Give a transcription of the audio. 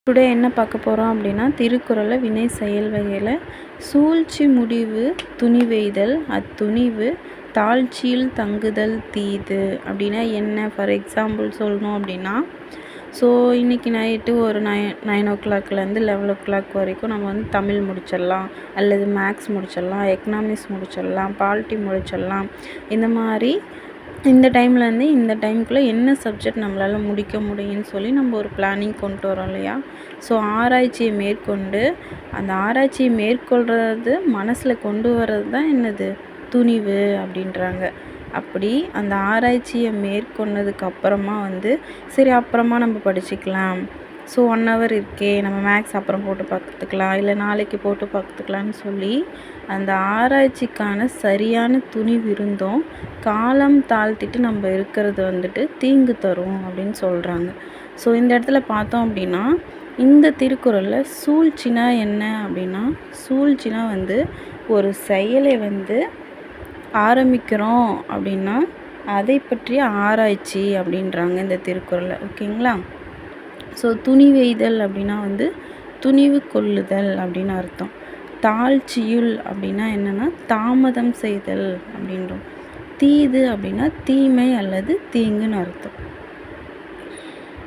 Today என்ன பார்க்க போகிறோம் அப்படின்னா, திருக்குறளை வினை செயல் வகையில் சூழ்ச்சி முடிவு துணிவெய்தல் அத்துணிவு தாழ்ச்சியில் தங்குதல் தீது அப்படின்னா என்ன? ஃபார் எக்ஸாம்பிள் சொல்லணும் அப்படின்னா, ஸோ இன்றைக்கி நைட்டு ஒரு 9 11 வரைக்கும் நம்ம வந்து தமிழ் முடிச்சிடலாம், அல்லது மேக்ஸ் முடிச்சிடலாம், எக்கனாமிக்ஸ் முடிச்சிடலாம், பாலிட்டி முடிச்சிடலாம். இந்த மாதிரி இந்த டைம்லேருந்து இந்த டைமுக்குள்ளே என்ன சப்ஜெக்ட் நம்மளால் முடிக்க முடியும்னு சொல்லி நம்ம ஒரு பிளானிங் கொண்டு வரோம் இல்லையா? ஸோ ஆராய்ச்சியை மேற்கொண்டு அந்த ஆராய்ச்சியை மேற்கொள்கிறது மனசில் கொண்டு வர்றது தான் என்னது? துணிவு அப்படின்றாங்க. அப்படி அந்த ஆராய்ச்சியை மேற்கொண்டதுக்கு அப்புறமா வந்து சரி அப்புறமா நம்ம படிச்சுக்கலாம், ஸோ 1 ஹவர் இருக்கே, நம்ம மேக்ஸ் அப்புறம் போட்டு பார்த்துக்கலாம், இல்லை நாளைக்கு போட்டு பார்த்துக்கலான்னு சொல்லி அந்த ஆராய்ச்சிக்கான சரியான துணிவு இருந்தும் காலம் தாழ்த்திட்டு நம்ம இருக்கிறது வந்துட்டு தீங்கு தரும் அப்படின்னு சொல்கிறாங்க. ஸோ இந்த இடத்துல பார்த்தோம் அப்படின்னா, இந்த திருக்குறளில் சூழ்ச்சினா என்ன அப்படின்னா, சூழ்ச்சினா வந்து ஒரு செயலை வந்து ஆரம்பிக்கிறோம் அப்படின்னா அதை பற்றிய ஆராய்ச்சி அப்படின்றாங்க இந்த திருக்குறளை. ஓகேங்களா? ஸோ துணிவெய்தல் அப்படின்னா வந்து துணிவு கொள்ளுதல் அப்படின்னு அர்த்தம். தாழ்ச்சியுள் அப்படின்னா என்னென்னா தாமதம் செய்தல் அப்படின்றோம். தீது அப்படின்னா தீமை அல்லது தீங்குன்னு அர்த்தம்.